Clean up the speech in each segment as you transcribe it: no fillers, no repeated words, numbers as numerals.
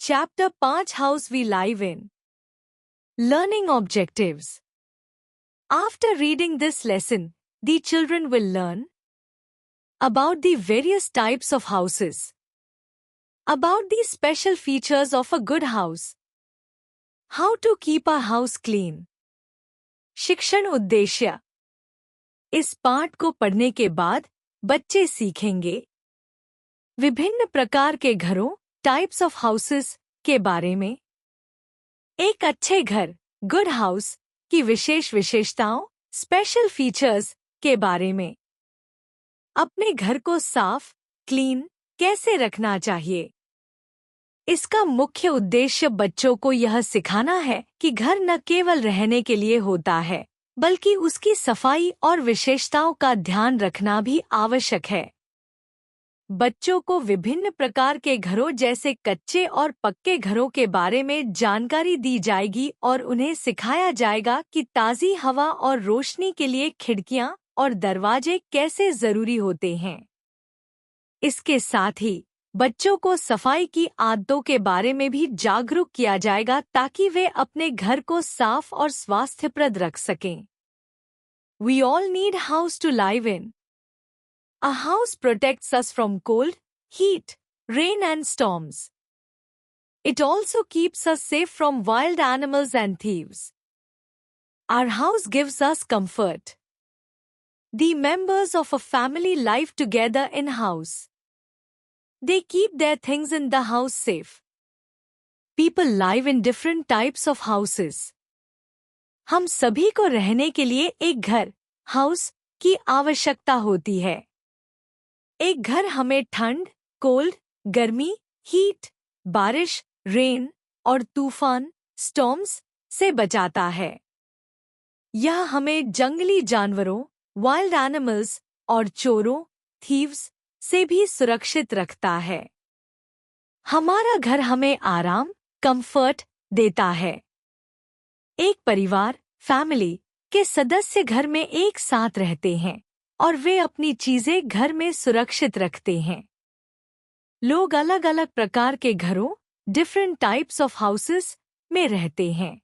Chapter 5 House We Live In. Learning Objectives. After reading this lesson, the children will learn about the various types of houses, about the special features of a good house, how to keep a house clean. शिक्षण उद्देश्य. इस पाठ को पढ़ने के बाद बच्चे सीखेंगे विभिन्न प्रकार के घरों टाइप्स ऑफ हाउसेस के बारे में, एक अच्छे घर गुड हाउस की विशेष विशेषताओं स्पेशल फीचर्स के बारे में, अपने घर को साफ क्लीन कैसे रखना चाहिए. इसका मुख्य उद्देश्य बच्चों को यह सिखाना है कि घर न केवल रहने के लिए होता है बल्कि उसकी सफाई और विशेषताओं का ध्यान रखना भी आवश्यक है. बच्चों को विभिन्न प्रकार के घरों जैसे कच्चे और पक्के घरों के बारे में जानकारी दी जाएगी और उन्हें सिखाया जाएगा कि ताज़ी हवा और रोशनी के लिए खिड़कियां और दरवाजे कैसे जरूरी होते हैं. इसके साथ ही बच्चों को सफाई की आदतों के बारे में भी जागरूक किया जाएगा ताकि वे अपने घर को साफ और स्वास्थ्यप्रद रख सकें. We all need house to live in. A house protects us from cold, heat, rain and storms. It also keeps us safe from wild animals and thieves. Our house gives us comfort. The members of a family live together in house. They keep their things in the house safe. People live in different types of houses. हम सभी को रहने के लिए एक घर, house, की आवश्यकता होती है. एक घर हमें ठंड, कोल्ड, गर्मी, हीट, बारिश, रेन और तूफान, स्टॉर्म्स से बचाता है. यह हमें जंगली जानवरों, वाइल्ड एनिमल्स और चोरों, थीव्स से भी सुरक्षित रखता है. हमारा घर हमें आराम, कंफर्ट देता है. एक परिवार, फैमिली के सदस्य घर में एक साथ रहते हैं और वे अपनी चीजें घर में सुरक्षित रखते हैं. लोग अलग अलग प्रकार के घरों डिफरेंट टाइप्स ऑफ हाउसेस में रहते हैं.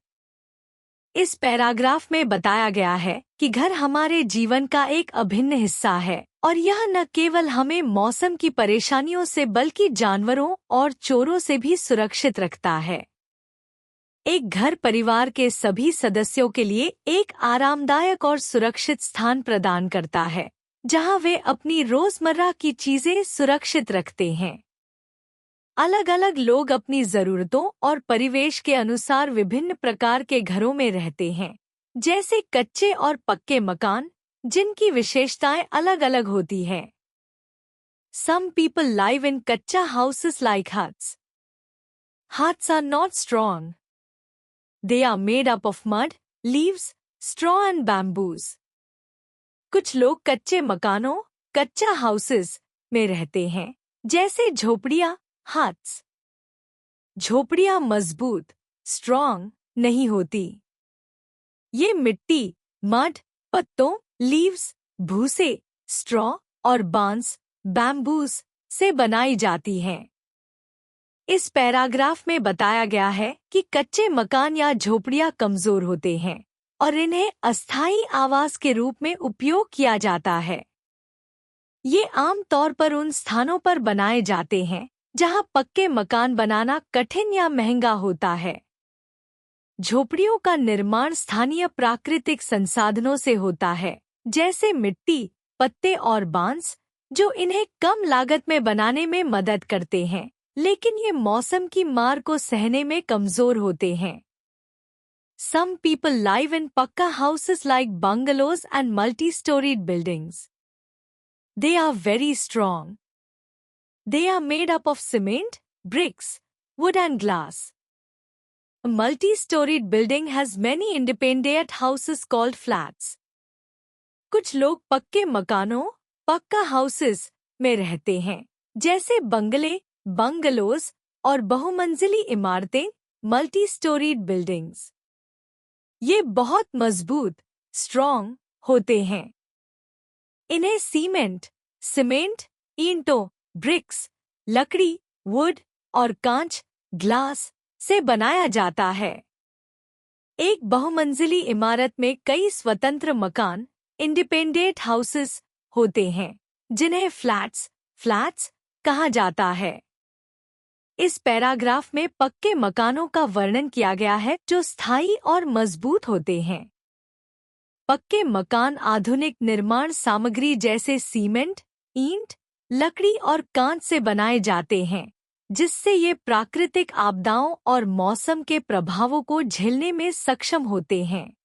इस पैराग्राफ में बताया गया है कि घर हमारे जीवन का एक अभिन्न हिस्सा है और यह न केवल हमें मौसम की परेशानियों से बल्कि जानवरों और चोरों से भी सुरक्षित रखता है. एक घर परिवार के सभी सदस्यों के लिए एक आरामदायक और सुरक्षित स्थान प्रदान करता है जहां वे अपनी रोजमर्रा की चीजें सुरक्षित रखते हैं. अलग अलग लोग अपनी जरूरतों और परिवेश के अनुसार विभिन्न प्रकार के घरों में रहते हैं, जैसे कच्चे और पक्के मकान जिनकी विशेषताएं अलग अलग होती हैं. Some people live in kacha houses like huts. Huts are not strong. They are made up of mud, leaves, straw and bamboos. कुछ लोग कच्चे मकानों, कच्चा हाउसेस में रहते हैं, जैसे झोपड़ियां, हट्स. झोपड़ियां मजबूत, स्ट्रॉन्ग नहीं होती. ये मिट्टी, मड, पत्तों, लीव्स, भूसे, स्ट्रॉ और बांस, बैम्बूस से बनाई जाती हैं. इस पैराग्राफ में बताया गया है कि कच्चे मकान या झोपड़ियां कमजोर होते हैं और इन्हें अस्थायी आवास के रूप में उपयोग किया जाता है. ये आम तौर पर उन स्थानों पर बनाए जाते हैं जहां पक्के मकान बनाना कठिन या महंगा होता है. झोपड़ियों का निर्माण स्थानीय प्राकृतिक संसाधनों से होता है, जैसे मिट्टी, पत्ते और बांस, जो इन्हें कम लागत में बनाने में मदद करते हैं, लेकिन ये मौसम की मार को सहने में कमजोर होते हैं. Some people live in pakka houses like bungalows and multi-storied buildings. They are very strong. They are made up of cement, bricks, wood and glass. A multi-storied building has many independent houses called flats. कुछ लोग पक्के मकानों, पक्का houses में रहते हैं, जैसे बंगले, बंगलोज और बहुमंजिली इमारतें, मल्टी स्टोरीड बिल्डिंग्स. ये बहुत मजबूत, स्ट्रॉन्ग होते हैं. इन्हें सीमेंट, ईंटों, ब्रिक्स, लकड़ी, वुड और कांच ग्लास से बनाया जाता है। एक बहुमंजिली इमारत में कई स्वतंत्र मकान, इंडिपेंडेंट हाउसेस होते हैं, जिन्हें फ्लैट्स कहा जाता है। इस पैराग्राफ में पक्के मकानों का वर्णन किया गया है जो स्थायी और मजबूत होते हैं। पक्के मकान आधुनिक निर्माण सामग्री जैसे सीमेंट, ईंट, लकड़ी और कांच से बनाए जाते हैं, जिससे ये प्राकृतिक आपदाओं और मौसम के प्रभावों को झेलने में सक्षम होते हैं।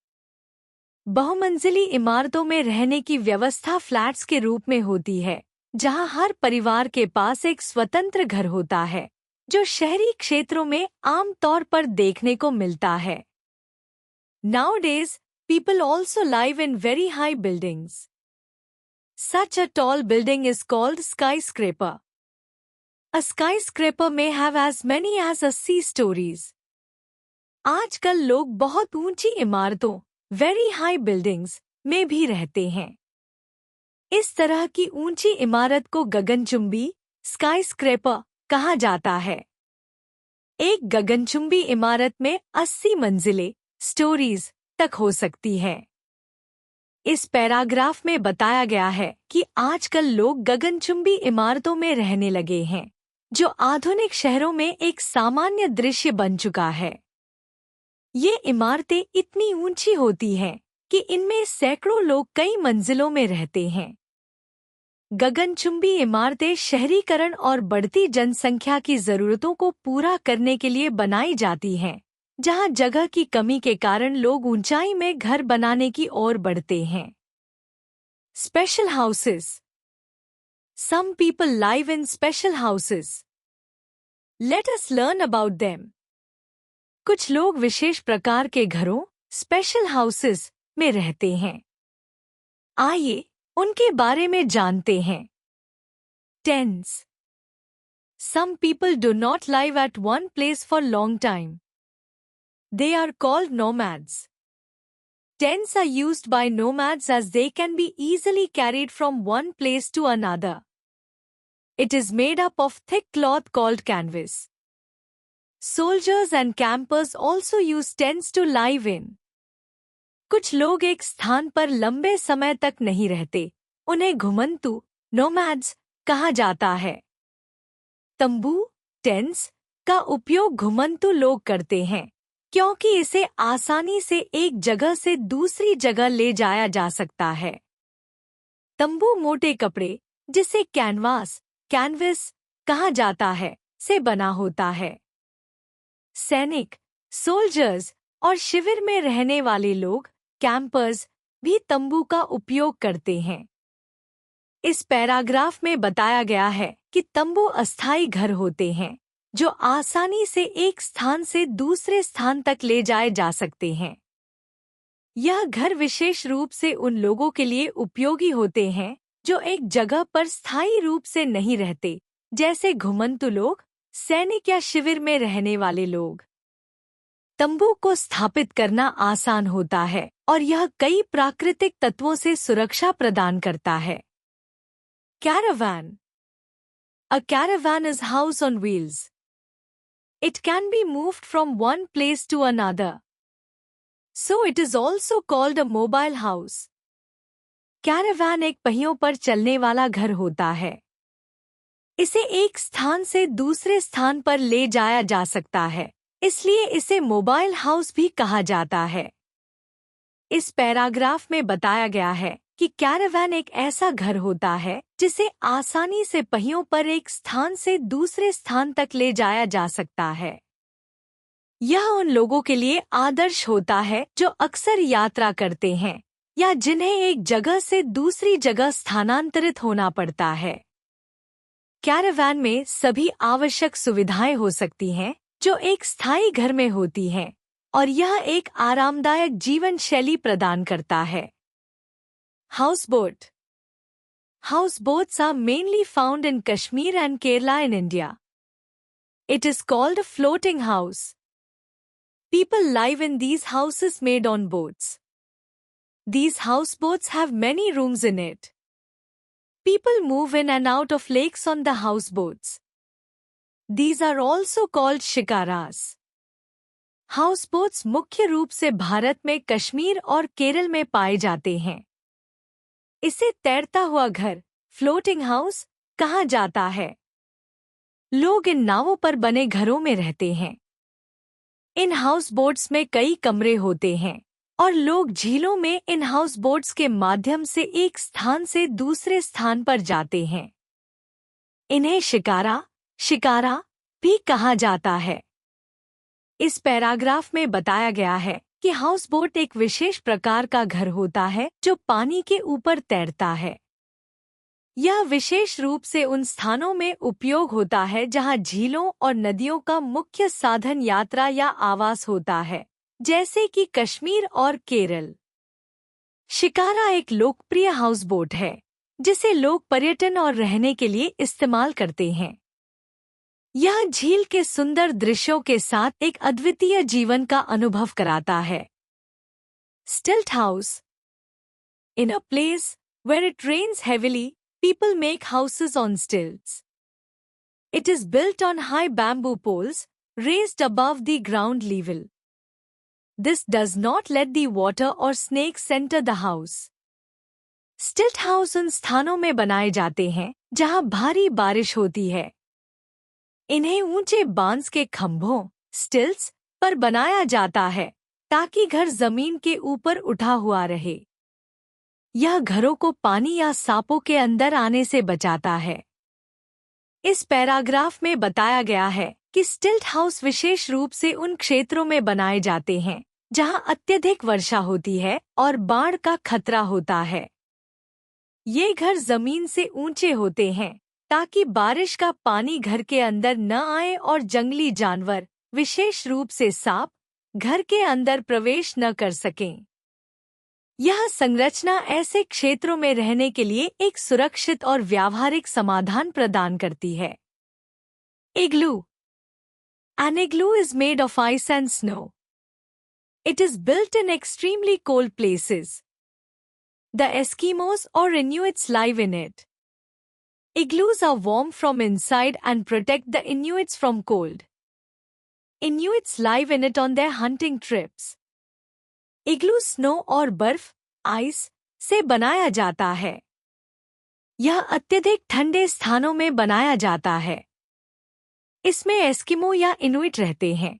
बहुमंजिली इमारतों में रहने की व्यवस्था फ्लैट्स के रूप में होती है, जहां हर परिवार के पास एक स्वतंत्र घर होता है, जो शहरी क्षेत्रों में आम तौर पर देखने को मिलता है। Nowadays, people also live in very high buildings. Such a tall building is called skyscraper. A skyscraper may have as many as 80 stories. आजकल लोग बहुत ऊंची इमारतों, very high buildings, में भी रहते हैं। इस तरह की ऊंची इमारत को गगनचुंबी, skyscraper, कहा जाता है। एक गगनचुंबी इमारत में 80 मंजिलें, स्टोरीज, तक हो सकती है। इस पैराग्राफ में बताया गया है कि आजकल लोग गगनचुंबी इमारतों में रहने लगे हैं, जो आधुनिक शहरों में एक सामान्य दृश्य बन चुका है। ये इमारतें इतनी ऊंची होती हैं कि इनमें सैकड़ों लोग कई मंजिलों में रहते हैं। गगनचुंबी इमारतें शहरीकरण और बढ़ती जनसंख्या की जरूरतों को पूरा करने के लिए बनाई जाती हैं, जहां जगह की कमी के कारण लोग ऊंचाई में घर बनाने की ओर बढ़ते हैं। Special houses. Some people live in special houses. Let us learn about them. कुछ लोग विशेष प्रकार के घरों, स्पेशल हाउसेस, में रहते हैं। आइए उनके बारे में जानते हैं। Tents. Some people do not live at one place for long time. They are called nomads. Tents are used by nomads as they can be easily carried from one place to another. It is made up of thick cloth called canvas. Soldiers and campers also use tents to live in. कुछ लोग एक स्थान पर लंबे समय तक नहीं रहते, उन्हें घुमंतु, नोमैड्स, कहा जाता है। तंबू, टेंट्स, का उपयोग घुमंतु लोग करते हैं, क्योंकि इसे आसानी से एक जगह से दूसरी जगह ले जाया जा सकता है। तंबू मोटे कपड़े, जिसे कैनवस कहा जाता है, से बना होता है। सैनिक, सोल्जर्स और शिविर में रहने वाले लोग, कैंपर्स, भी तंबू का उपयोग करते हैं। इस पैराग्राफ में बताया गया है कि तंबू अस्थायी घर होते हैं, जो आसानी से एक स्थान से दूसरे स्थान तक ले जाए जा सकते हैं। यह घर विशेष रूप से उन लोगों के लिए उपयोगी होते हैं जो एक जगह पर स्थायी रूप से नहीं रहते, जैसे घुमंतु लोग, सैनिक या शिविर में रहने वाले लोग। तंबू को स्थापित करना आसान होता है और यह कई प्राकृतिक तत्वों से सुरक्षा प्रदान करता है। Caravan. A caravan is house on wheels. It can be moved from one place to another. So it is also called a mobile house. Caravan एक पहियों पर चलने वाला घर होता है। इसे एक स्थान से दूसरे स्थान पर ले जाया जा सकता है, इसलिए इसे मोबाइल हाउस भी कहा जाता है। इस पैराग्राफ में बताया गया है कि कैरावान एक ऐसा घर होता है जिसे आसानी से पहियों पर एक स्थान से दूसरे स्थान तक ले जाया जा सकता है। यह उन लोगों के लिए आदर्श होता है जो अक्सर यात्रा करते हैं या जिन्हें एक जगह से दूसरी जगह स्थानांतरित होना पड़ता है। कैरावान में सभी आवश्यक सुविधाएं हो सकती हैं जो एक स्थायी घर में होती हैं, और यह एक आरामदायक जीवन शैली प्रदान करता है। Houseboat. Houseboats are mainly found in Kashmir and Kerala in India. It is called a floating house. People live in these houses made on boats. These houseboats have many rooms in it. People move in and out of lakes on the houseboats. These are also called shikaras. Houseboats मुख्य रूप से भारत में कश्मीर और केरल में पाए जाते हैं। इसे तैरता हुआ घर, फ्लोटिंग हाउस, कहा जाता है। लोग इन नावों पर बने घरों में रहते हैं। इन हाउस बोट्स में कई कमरे होते हैं और लोग झीलों में इन हाउस बोट्स के माध्यम से एक स्थान से दूसरे स्थान पर जाते हैं। इन्हें शिकारा भी कहा जाता है। इस पैराग्राफ में बताया गया है कि हाउस बोट एक विशेष प्रकार का घर होता है जो पानी के ऊपर तैरता है। यह विशेष रूप से उन स्थानों में उपयोग होता है जहां झीलों और नदियों का मुख्य साधन यात्रा या आवास होता है, जैसे कि कश्मीर और केरल। शिकारा एक लोकप्रिय हाउस बोट है जिसे लोग पर्यटन और रहने के लिए इस्तेमाल करते हैं। यह झील के सुंदर दृश्यों के साथ एक अद्वितीय जीवन का अनुभव कराता है। स्टिल्ट house. In a place where it rains heavily, people make houses on stilts. It is built on high bamboo poles, raised above the ground level. This does not let the water or snakes enter the house. Stilt house उन स्थानों में बनाए जाते हैं जहां भारी बारिश होती है। इन्हें ऊंचे बांस के खंभों, स्टिल्ट्स, पर बनाया जाता है ताकि घर जमीन के ऊपर उठा हुआ रहे। यह घरों को पानी या सांपों के अंदर आने से बचाता है। इस पैराग्राफ में बताया गया है कि स्टिल्ट हाउस विशेष रूप से उन क्षेत्रों में बनाए जाते हैं जहां अत्यधिक वर्षा होती है और बाढ़ का खतरा होता है। ये घर जमीन से ऊंचे होते हैं ताकि बारिश का पानी घर के अंदर न आए और जंगली जानवर, विशेष रूप से सांप, घर के अंदर प्रवेश न कर सकें। यह संरचना ऐसे क्षेत्रों में रहने के लिए एक सुरक्षित और व्यावहारिक समाधान प्रदान करती है। इग्लू। An igloo is made of ice and snow. It is built in extremely cold places. The Eskimos or Inuits live in it. Igloos are warm from inside and protect the Inuits from cold. Inuits live in it on their hunting trips. Igloo snow और बर्फ, ice, से बनाया जाता है। यह अत्यधिक ठंडे स्थानों में बनाया जाता है। इसमें एस्किमो या इनुइट रहते हैं।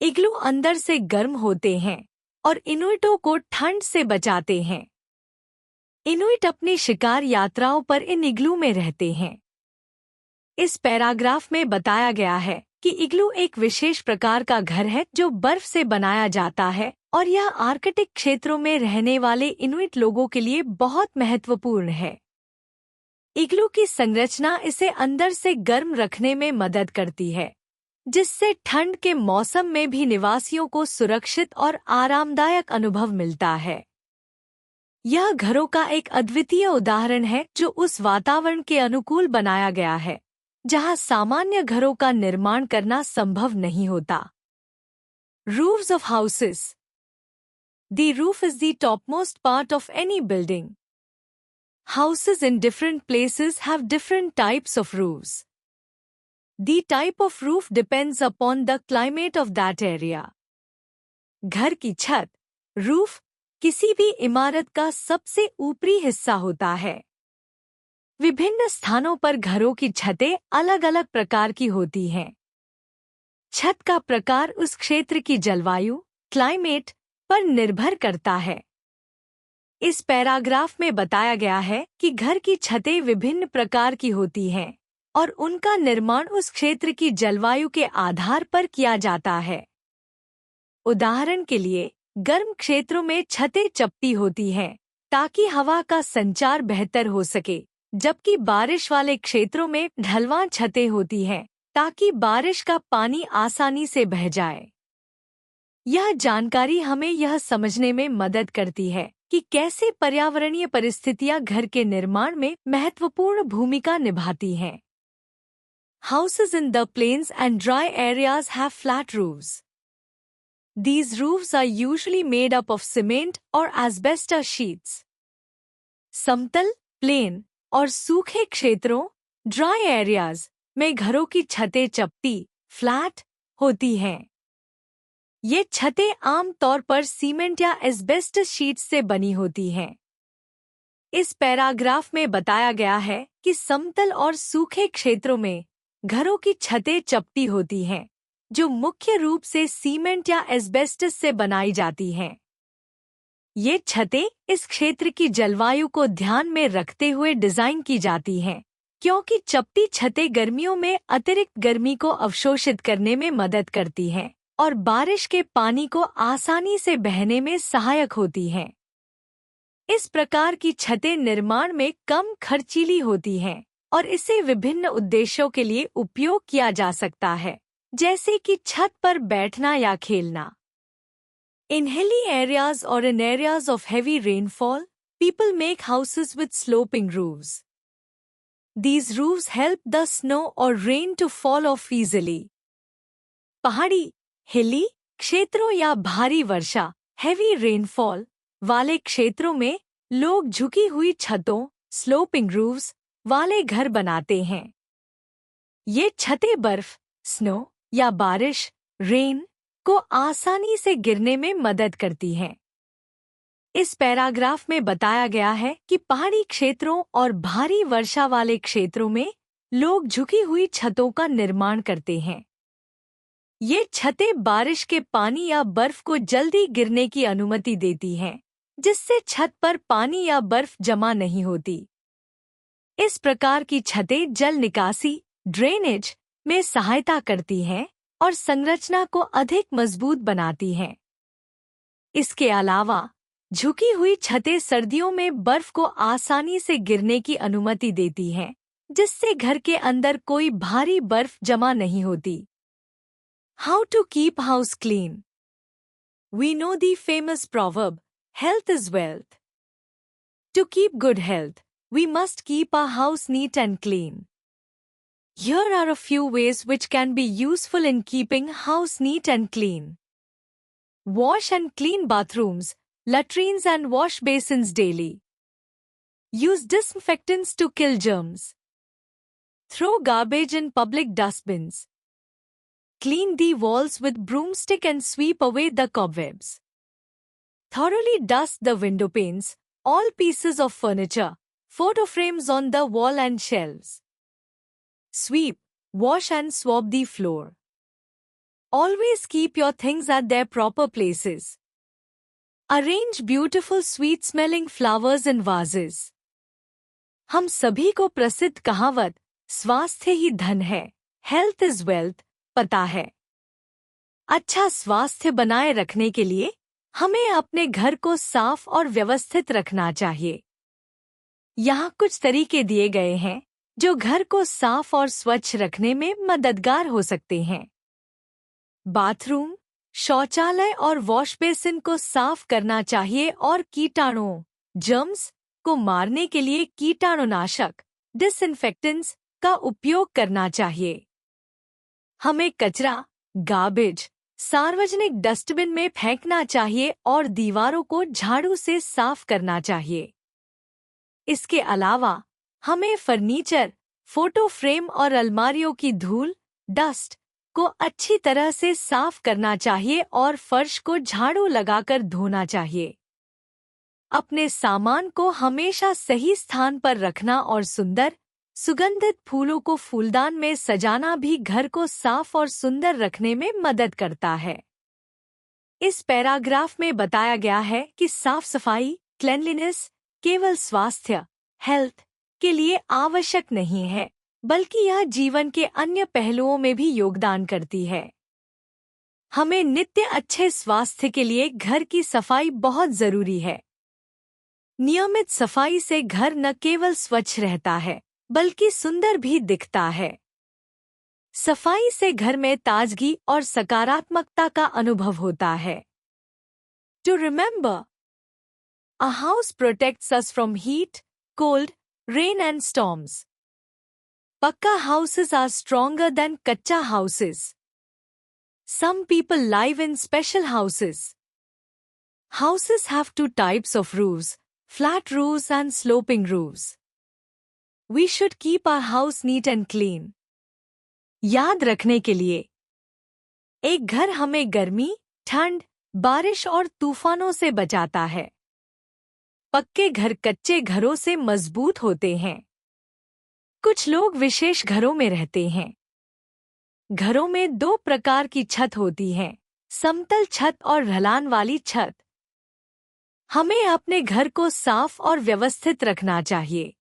इग्लू अंदर से गर्म होते हैं और इनुइटों को ठंड से बचाते हैं। इनुइट अपनी शिकार यात्राओं पर इन इग्लू में रहते हैं। इस पैराग्राफ में बताया गया है कि इग्लू एक विशेष प्रकार का घर है जो बर्फ से बनाया जाता है और यह आर्कटिक क्षेत्रों में रहने वाले इनुइट लोगों के लिए बहुत महत्वपूर्ण है। इग्लू की संरचना इसे अंदर से गर्म रखने में मदद करती है, जिससे ठंड के मौसम में भी निवासियों को सुरक्षित और आरामदायक अनुभव मिलता है। यह घरों का एक अद्वितीय उदाहरण है जो उस वातावरण के अनुकूल बनाया गया है जहां सामान्य घरों का निर्माण करना संभव नहीं होता। Roofs of houses. The roof is the topmost part of any building. Houses in different places have different types of roofs. The type of roof depends upon the climate of that area. घर की छत, roof, किसी भी इमारत का सबसे ऊपरी हिस्सा होता है। विभिन्न स्थानों पर घरों की छतें अलग अलग प्रकार की होती हैं। छत का प्रकार उस क्षेत्र की जलवायु, क्लाइमेट, पर निर्भर करता है। इस पैराग्राफ में बताया गया है कि घर की छतें विभिन्न प्रकार की होती हैं और उनका निर्माण उस क्षेत्र की जलवायु के आधार पर किया जाता है। उदाहरण के लिए, गर्म क्षेत्रों में छतें चपटी होती हैं ताकि हवा का संचार बेहतर हो सके, जबकि बारिश वाले क्षेत्रों में ढलवां छतें होती हैं ताकि बारिश का पानी आसानी से बह जाए। यह जानकारी हमें यह समझने में मदद करती है कि कैसे पर्यावरणीय परिस्थितियां घर के निर्माण में महत्वपूर्ण भूमिका निभाती हैं। Houses in the plains and dry areas have flat roofs. These roofs are usually made up of cement or asbestos sheets. समतल, प्लेन और सूखे क्षेत्रों, ड्राई एरियाज, में घरों की छतें चपटी, फ्लैट होती हैं। ये छतें आम तौर पर सीमेंट या एस्बेस्टस शीट्स से बनी होती हैं। इस पैराग्राफ में बताया गया है कि समतल और सूखे क्षेत्रों में घरों की छतें चपटी होती हैं, जो मुख्य रूप से सीमेंट या एस्बेस्टस से बनाई जाती हैं। ये छतें इस क्षेत्र की जलवायु को ध्यान में रखते हुए डिजाइन की जाती हैं, क्योंकि चपटी छतें गर्मियों में अतिरिक्त गर्मी को अवशोषित करने में मदद करती हैं और बारिश के पानी को आसानी से बहने में सहायक होती हैं। इस प्रकार की छतें निर्माण में कम खर्चीली होती हैं और इसे विभिन्न उद्देश्यों के लिए उपयोग किया जा सकता है, जैसे कि छत पर बैठना या खेलना। In hilly areas or in areas of heavy rainfall, people make houses with sloping roofs. These roofs help the snow or rain to fall off easily. पहाड़ी, हिली क्षेत्रों या भारी वर्षा, heavy rainfall वाले क्षेत्रों में लोग झुकी हुई छतों, sloping roofs वाले घर बनाते हैं। ये छतें बर्फ, स्नो या बारिश, रेन को आसानी से गिरने में मदद करती हैं। इस पैराग्राफ में बताया गया है कि पहाड़ी क्षेत्रों और भारी वर्षा वाले क्षेत्रों में लोग झुकी हुई छतों का निर्माण करते हैं। ये छतें बारिश के पानी या बर्फ को जल्दी गिरने की अनुमति देती हैं, जिससे छत पर पानी या बर्फ जमा नहीं होती। इस प्रकार की छतें जल निकासी, ड्रेनेज में सहायता करती हैं और संरचना को अधिक मजबूत बनाती हैं। इसके अलावा झुकी हुई छतें सर्दियों में बर्फ को आसानी से गिरने की अनुमति देती हैं, जिससे घर के अंदर कोई भारी बर्फ जमा नहीं होती। How to keep house clean? We know the famous proverb, health is wealth. To keep good health, we must keep our house neat and clean. Here are a few ways which can be useful in keeping house neat and clean. Wash and clean bathrooms, latrines and wash basins daily. Use disinfectants to kill germs. Throw garbage in public dustbins. Clean the walls with broomstick and sweep away the cobwebs. Thoroughly dust the window panes, all pieces of furniture, photo frames on the wall and shelves. Sweep, wash and swab the floor. Always keep your things at their proper places. Arrange beautiful sweet-smelling flowers in vases. हम सभी को प्रसिद्ध कहावत स्वास्थ्य ही धन है, health is wealth पता है। अच्छा स्वास्थ्य बनाए रखने के लिए हमें अपने घर को साफ और व्यवस्थित रखना चाहिए। यहाँ कुछ तरीके दिए गए हैं जो घर को साफ और स्वच्छ रखने में मददगार हो सकते हैं। बाथरूम, शौचालय और वॉश बेसिन को साफ करना चाहिए और कीटाणुओं, जर्म्स को मारने के लिए कीटाणुनाशक, डिसइंफेक्टेंट्स का उपयोग करना चाहिए। हमें कचरा, गार्बेज, सार्वजनिक डस्टबिन में फेंकना चाहिए और दीवारों को झाड़ू से साफ करना चाहिए। इसके अलावा हमें फर्नीचर, फोटो फ्रेम और अलमारियों की धूल, डस्ट को अच्छी तरह से साफ करना चाहिए और फर्श को झाड़ू लगाकर धोना चाहिए। अपने सामान को हमेशा सही स्थान पर रखना और सुंदर, सुगंधित फूलों को फूलदान में सजाना भी घर को साफ और सुंदर रखने में मदद करता है। इस पैराग्राफ में बताया गया है कि साफ सफाई, क्लेanलीनेस केवल स्वास्थ्य, हेल्थ के लिए आवश्यक नहीं है, बल्कि यह जीवन के अन्य पहलुओं में भी योगदान करती है। हमें नित्य अच्छे स्वास्थ्य के लिए घर की सफाई बहुत जरूरी है। नियमित सफाई से घर न केवल स्वच्छ रहता है, बल्कि सुंदर भी दिखता है। सफाई से घर में ताजगी और सकारात्मकता का अनुभव होता है। To remember, a house protects us from heat, cold, rain and storms. Pakka houses are stronger than kacha houses. Some people live in special houses. Houses have two types of roofs, flat roofs and sloping roofs. We should keep our house neat and clean. याद रखने के लिए, एक घर हमें गर्मी, ठंड, बारिश और तूफानों से बचाता है। पक्के घर कच्चे घरों से मजबूत होते हैं। कुछ लोग विशेष घरों में रहते हैं। घरों में दो प्रकार की छत होती हैं, समतल छत और ढलान वाली छत। हमें अपने घर को साफ और व्यवस्थित रखना चाहिए।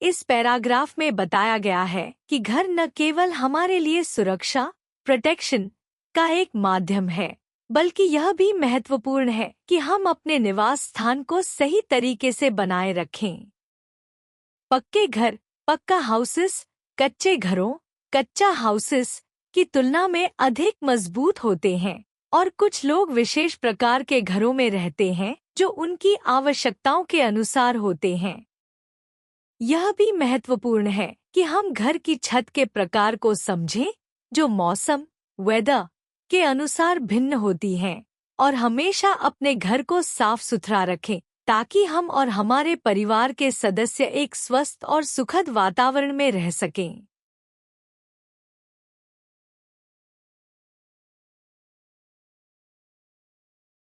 इस पैराग्राफ में बताया गया है कि घर न केवल हमारे लिए सुरक्षा, प्रोटेक्शन का एक माध्यम है, बल्कि यह भी महत्वपूर्ण है कि हम अपने निवास स्थान को सही तरीके से बनाए रखें। पक्के घर, पक्का हाउसेस, कच्चे घरों, कच्चा हाउसेस की तुलना में अधिक मजबूत होते हैं और कुछ लोग विशेष प्रकार के घरों में रहते हैं जो उनकी आवश्यकताओं के अनुसार होते हैं। यह भी महत्वपूर्ण है कि हम घर की छत के प्रकार को समझें, जो मौसम, वेदर के अनुसार भिन्न होती हैं, और हमेशा अपने घर को साफ सुथरा रखें ताकि हम और हमारे परिवार के सदस्य एक स्वस्थ और सुखद वातावरण में रह सकें।